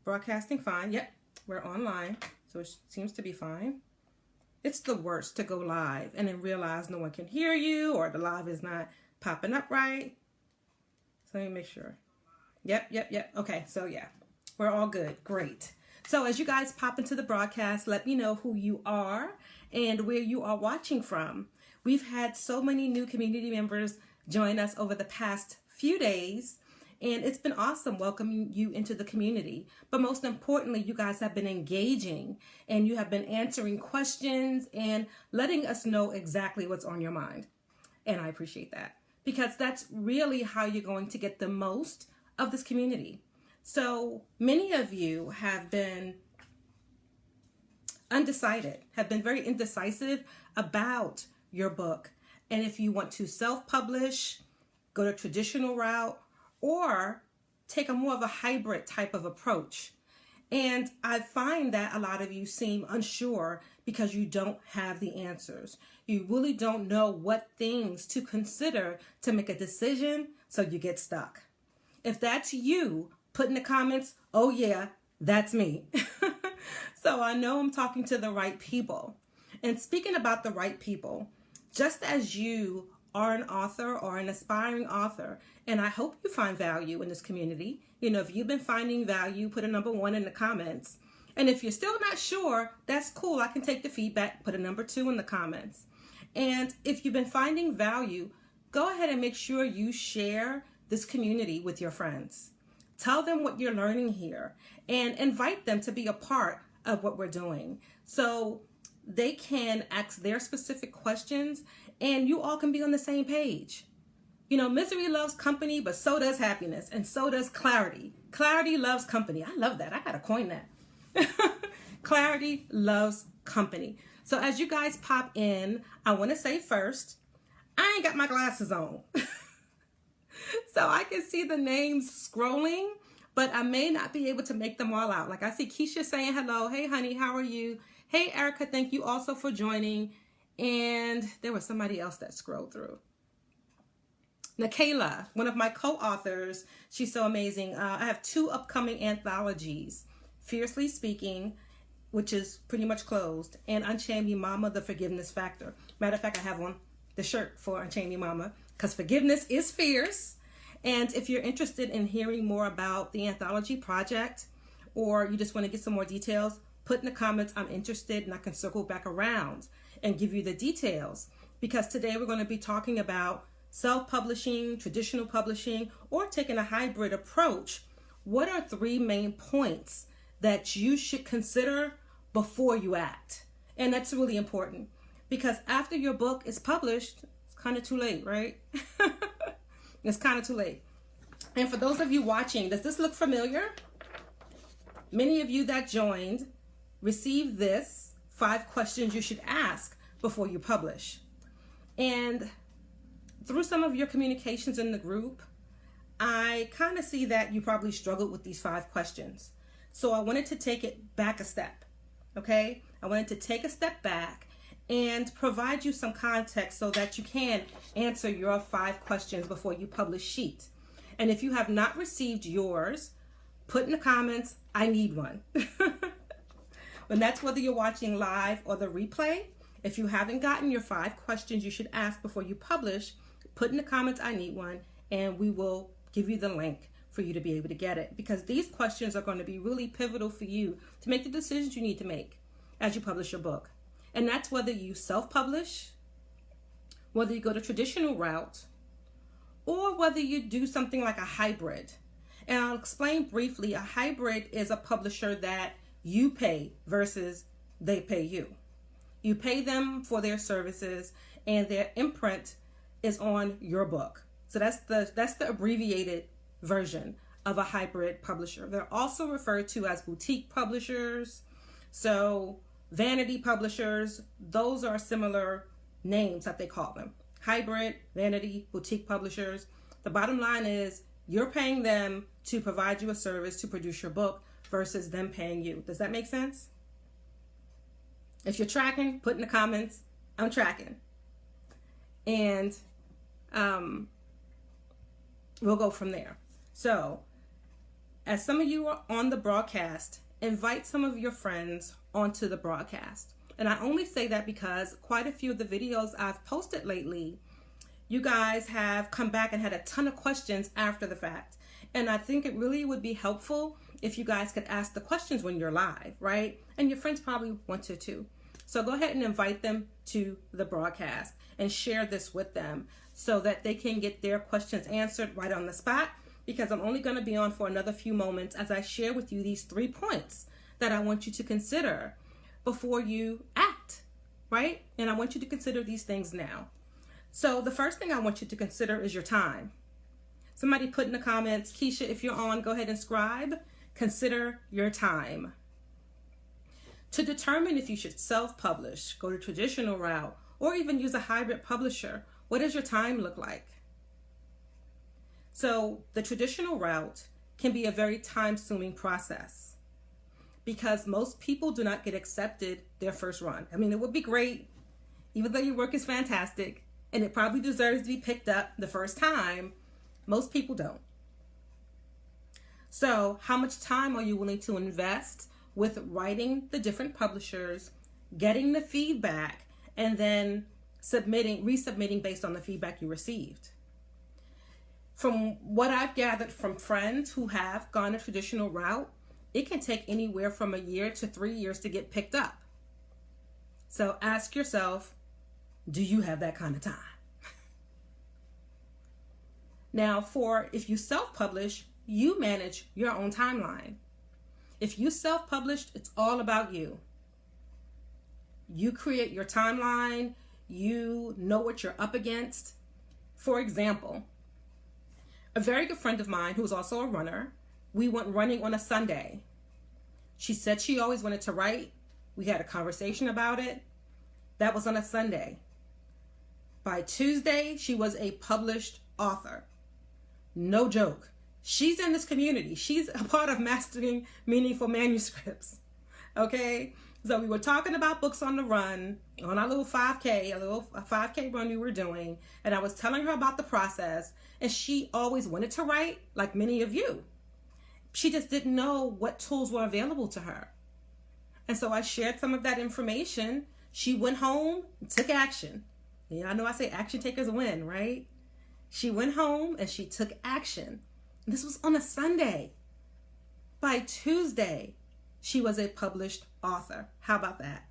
Broadcasting fine. Yep, we're online, so it seems to be fine. It's the worst to go live and then realize no one can hear you or the live is not popping up right. So let me make sure. Yep. Okay, so yeah, we're all good. Great. So as you guys pop into the broadcast, let me know who you are and where you are watching from. We've had so many new community members join us over the past few days, and it's been awesome welcoming you into the community. But most importantly, you guys have been engaging and you have been answering questions and letting us know exactly what's on your mind. And I appreciate that because that's really how you're going to get the most of this community. So many of you have been undecided, have been very indecisive about your book. And if you want to self-publish, go the traditional route, or take a more of a hybrid type of approach. And I find that a lot of you seem unsure because you don't have the answers. You really don't know what things to consider to make a decision, so you get stuck. If that's you, put in the comments, oh yeah, that's me. So I know I'm talking to the right people. And speaking about the right people, just as you are an author or an aspiring author, and I hope you find value in this community. You know, if you've been finding value, put a number 1 in the comments. And if you're still not sure, that's cool. I can take the feedback, put a number 2 in the comments. And if you've been finding value, go ahead and make sure you share this community with your friends. Tell them what you're learning here and invite them to be a part of what we're doing so they can ask their specific questions and you all can be on the same page. You know, misery loves company, but so does happiness, and so does clarity. Clarity loves company. I love that. I gotta coin that. Clarity loves company. So as you guys pop in, I want to say first, I ain't got my glasses on. So I can see the names scrolling, but I may not be able to make them all out. Like I see Keisha saying hello. Hey, honey, how are you? Hey, Erica, thank you also for joining. And there was somebody else that scrolled through. Nikayla, one of my co-authors, she's so amazing. I have 2 upcoming anthologies, Fiercely Speaking, which is pretty much closed, and Unchain Me Mama, The Forgiveness Factor. Matter of fact, I have on the shirt for Unchain Me Mama because forgiveness is fierce. And if you're interested in hearing more about the anthology project, or you just want to get some more details, put in the comments, I'm interested, and I can circle back around and give you the details. Because today we're going to be talking about self-publishing, traditional publishing, or taking a hybrid approach. What are 3 main points that you should consider before you act? And that's really important because after your book is published, it's kind of too late, right? It's kind of too late. And for those of you watching, does this look familiar? Many of you that joined received this 5 questions you should ask before you publish. And through some of your communications in the group, I kind of see that you probably struggled with these 5 questions. So I wanted to take it back a step, okay? I wanted to take a step back and provide you some context so that you can answer your 5 questions before you publish sheet. And if you have not received yours, put in the comments, I need one. And that's whether you're watching live or the replay. If you haven't gotten your 5 questions you should ask before you publish, put in the comments, I need one, and we will give you the link for you to be able to get it. Because these questions are going to be really pivotal for you to make the decisions you need to make as you publish your book. And that's whether you self-publish, whether you go the traditional route, or whether you do something like a hybrid. And I'll explain briefly, a hybrid is a publisher that you pay versus they pay you. You pay them for their services and their imprint is on your book. So that's the abbreviated version of a hybrid publisher. They're also referred to as boutique publishers. So vanity publishers, those are similar names that they call them. Hybrid, vanity, boutique publishers. The bottom line is you're paying them to provide you a service to produce your book versus them paying you. Does that make sense? If you're tracking, put in the comments, I'm tracking. And we'll go from there. So as some of you are on the broadcast, invite some of your friends onto the broadcast. And I only say that because quite a few of the videos I've posted lately, you guys have come back and had a ton of questions after the fact. And I think it really would be helpful if you guys could ask the questions when you're live, right? And your friends probably want to too. So go ahead and invite them to the broadcast and share this with them so that they can get their questions answered right on the spot, because I'm only going to be on for another few moments as I share with you these 3 points that I want you to consider before you act, right? And I want you to consider these things now. So the first thing I want you to consider is your time. Somebody put in the comments, Keisha, if you're on, go ahead and scribe. Consider your time. To determine if you should self-publish, go the traditional route, or even use a hybrid publisher, what does your time look like? So the traditional route can be a very time-consuming process because most people do not get accepted their first run. I mean, it would be great, even though your work is fantastic, and it probably deserves to be picked up the first time. Most people don't. So how much time are you willing to invest with writing the different publishers, getting the feedback, and then resubmitting based on the feedback you received? From what I've gathered from friends who have gone a traditional route, it can take anywhere from a year to 3 years to get picked up. So ask yourself, do you have that kind of time? Now, if you self-publish, you manage your own timeline. If you self-published, it's all about you. You create your timeline. You know what you're up against. For example, a very good friend of mine who is also a runner, we went running on a Sunday. She said she always wanted to write. We had a conversation about it. That was on a Sunday. By Tuesday, she was a published author. No joke. She's in this community. She's a part of Mastering Meaningful Manuscripts. Okay? So we were talking about books on the run, on our little 5K, a 5K run we were doing, and I was telling her about the process, and she always wanted to write, like many of you. She just didn't know what tools were available to her. And so I shared some of that information. She went home and took action. I know I say action takers win, right? She went home and she took action. This was on a Sunday. By Tuesday, she was a published author. How about that?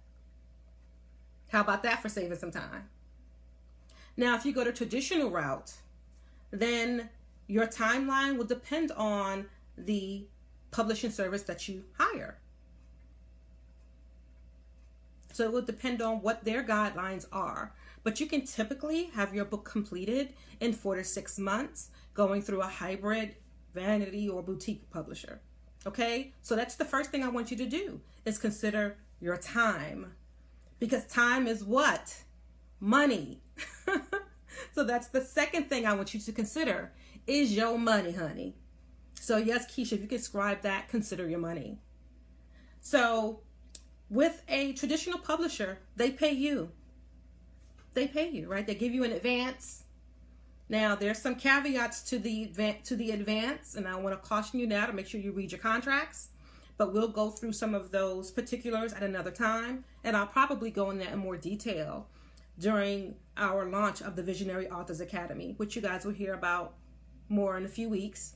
How about that for saving some time? Now, if you go the traditional route, then your timeline will depend on the publishing service that you hire. So it will depend on what their guidelines are. But you can typically have your book completed in 4 to 6 months, going through a hybrid, vanity, or boutique publisher. Okay? So that's the first thing I want you to do, is consider your time. Because time is what? Money. So that's the second thing I want you to consider, is your money, honey. So yes, Keisha, if you could scribe that, consider your money. So with a traditional publisher, they pay you. They pay you, right? They give you an advance. Now, there's some caveats to the advance, and I want to caution you now to make sure you read your contracts. But we'll go through some of those particulars at another time, and I'll probably go in that in more detail during our launch of the Visionary Authors Academy, which you guys will hear about more in a few weeks.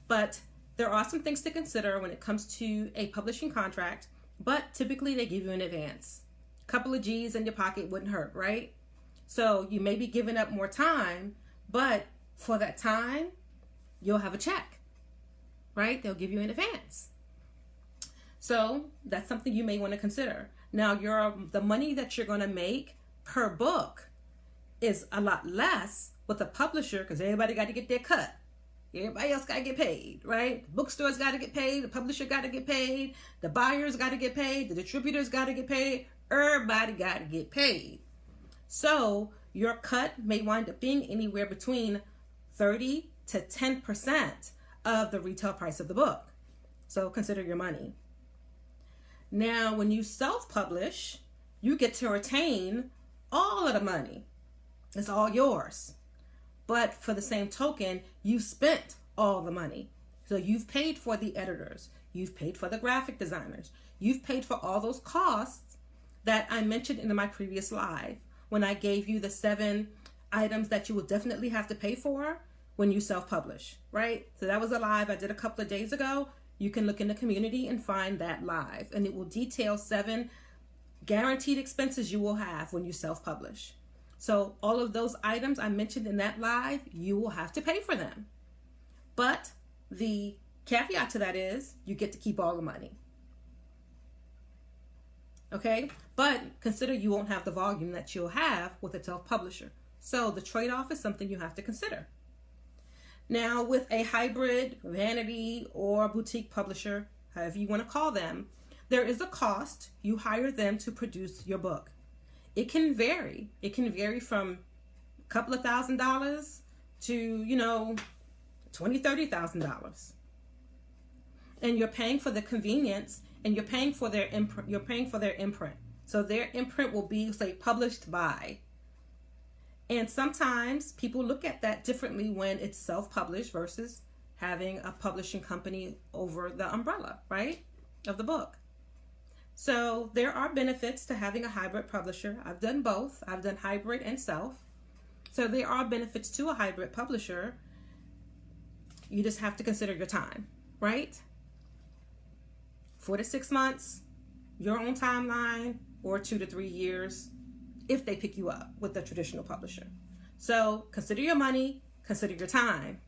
But there are some things to consider when it comes to a publishing contract, but typically they give you an advance. A couple of G's in your pocket wouldn't hurt, right? So you may be giving up more time, but for that time, you'll have a check, right? They'll give you an advance. So that's something you may want to consider. Now, the money that you're going to make per book is a lot less with a publisher, because everybody got to get their cut. Everybody else got to get paid, right? The bookstores got to get paid. The publisher got to get paid. The buyers got to get paid. The distributors got to get paid. Everybody got to get paid. So your cut may wind up being anywhere between 30 to 10% of the retail price of the book. So consider your money. Now, when you self-publish, you get to retain all of the money. It's all yours. But for the same token, you spent all the money. So you've paid for the editors, you've paid for the graphic designers, you've paid for all those costs that I mentioned in my previous live when I gave you the 7 items that you will definitely have to pay for when you self-publish, right? So that was a live I did a couple of days ago. You can look in the community and find that live, and it will detail 7 guaranteed expenses you will have when you self-publish. So all of those items I mentioned in that live, you will have to pay for them. But the caveat to that is you get to keep all the money. Okay? But consider you won't have the volume that you'll have with a self-publisher. So the trade-off is something you have to consider. Now, with a hybrid, vanity, or boutique publisher, however you want to call them, there is a cost. You hire them to produce your book. It can vary. It can vary from a couple of $1,000s to, $20,000, $30,000. And you're paying for the convenience, and you're paying for their imprint. So their imprint will be, say, published by. And sometimes people look at that differently when it's self-published versus having a publishing company over the umbrella, right, of the book. So there are benefits to having a hybrid publisher. I've done both. I've done hybrid and self. So there are benefits to a hybrid publisher. You just have to consider your time, right? 4 to 6 months, your own timeline, or 2 to 3 years if they pick you up with the traditional publisher. So consider your money, consider your time.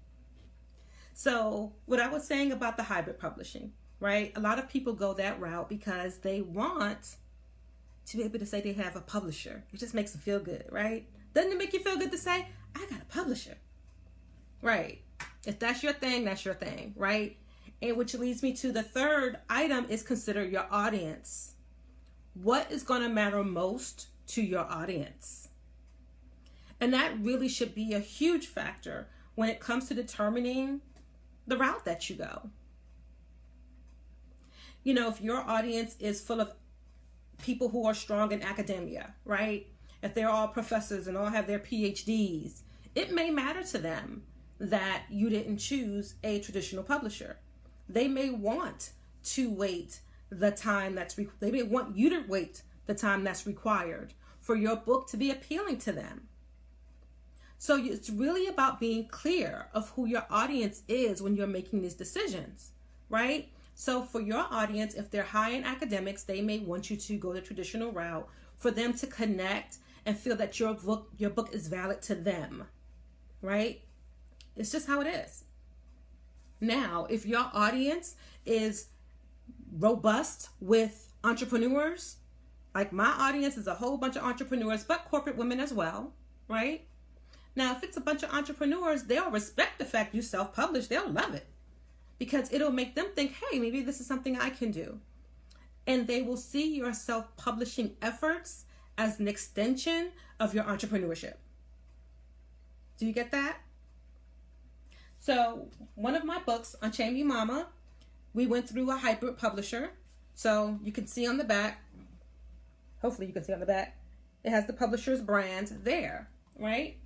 So what I was saying about the hybrid publishing, right? A lot of people go that route because they want to be able to say they have a publisher. It just makes them feel good, right? Doesn't it make you feel good to say, I got a publisher? Right. If that's your thing, that's your thing, right? And which leads me to the third item is consider your audience. What is going to matter most to your audience? And that really should be a huge factor when it comes to determining the route that you go. If your audience is full of people who are strong in academia, right? If they're all professors and all have their PhDs, it may matter to them that you didn't choose a traditional publisher. They may want to wait the time they may want you to wait the time that's required for your book to be appealing to them. So it's really about being clear of who your audience is when you're making these decisions, right? So for your audience, if they're high in academics, they may want you to go the traditional route for them to connect and feel that your book is valid to them, right? It's just how it is. Now, if your audience is robust with entrepreneurs, like my audience is a whole bunch of entrepreneurs, but corporate women as well, right? Now, if it's a bunch of entrepreneurs, they'll respect the fact you self-publish. They'll love it because it'll make them think, hey, maybe this is something I can do. And they will see your self-publishing efforts as an extension of your entrepreneurship. Do you get that? So one of my books, Unchain Me Mama, we went through a hybrid publisher. So you can see on the back, hopefully you can see on the back, it has the publisher's brand there, right?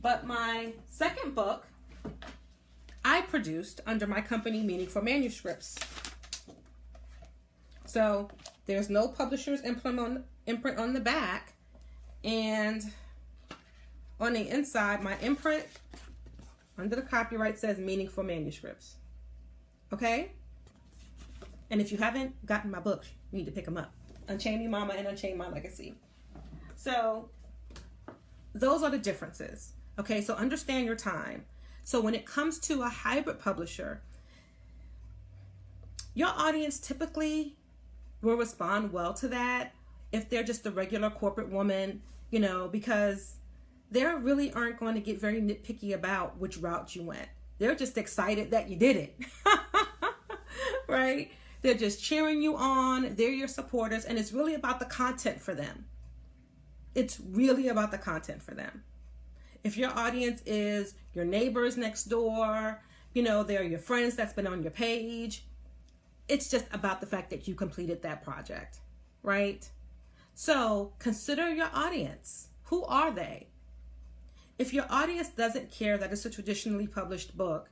But my second book, I produced under my company, Meaningful Manuscripts. So there's no publisher's imprint on the back. And on the inside, my imprint under the copyright says Meaningful Manuscripts. Okay? And if you haven't gotten my books, you need to pick them up. Unchain Me Mama and Unchain My Legacy. So those are the differences. Okay, so understand your time. So when it comes to a hybrid publisher, your audience typically will respond well to that if they're just a regular corporate woman, because they really aren't going to get very nitpicky about which route you went. They're just excited that you did it, right? They're just cheering you on. They're your supporters, and it's really about the content for them. It's really about the content for them. If your audience is your neighbors next door, they're your friends that's been on your page, it's just about the fact that you completed that project, right? So consider your audience. Who are they? If your audience doesn't care that it's a traditionally published book,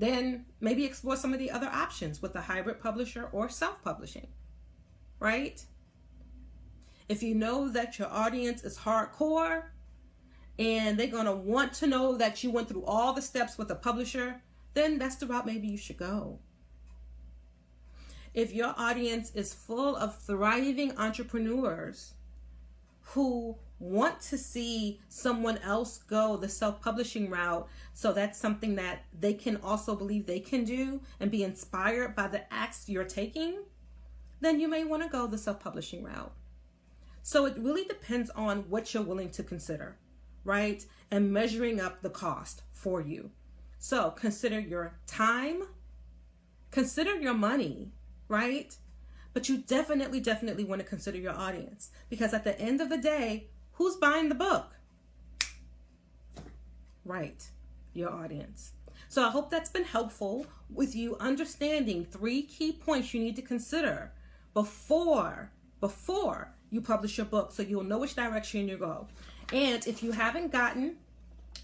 then maybe explore some of the other options with a hybrid publisher or self-publishing, right? If you know that your audience is hardcore and they're going to want to know that you went through all the steps with a publisher, then that's the route maybe you should go. If your audience is full of thriving entrepreneurs who want to see someone else go the self-publishing route, so that's something that they can also believe they can do and be inspired by the acts you're taking, then you may want to go the self-publishing route. So it really depends on what you're willing to consider, right? And measuring up the cost for you. So consider your time, consider your money, right? But you definitely want to consider your audience, because at the end of the day, who's buying the book? Right, your audience. So I hope that's been helpful with you understanding 3 key points you need to consider before you publish your book, so you'll know which direction you go. And if you haven't gotten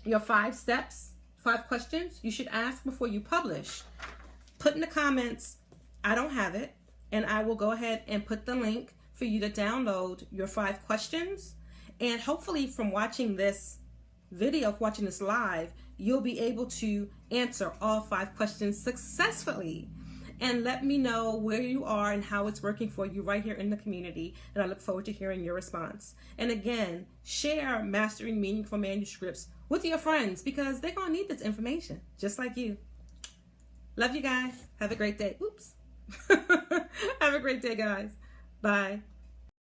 your 5 steps, 5 questions you should ask before you publish, put in the comments, I don't have it, and I will go ahead and put the link for you to download your 5 questions. And hopefully from watching this video, watching this live, you'll be able to answer all 5 questions successfully. And let me know where you are and how it's working for you right here in the community. And I look forward to hearing your response. And again, share Mastering Meaningful Manuscripts with your friends, because they're going to need this information just like you. Love you guys. Have a great day. Oops. Have a great day, guys. Bye.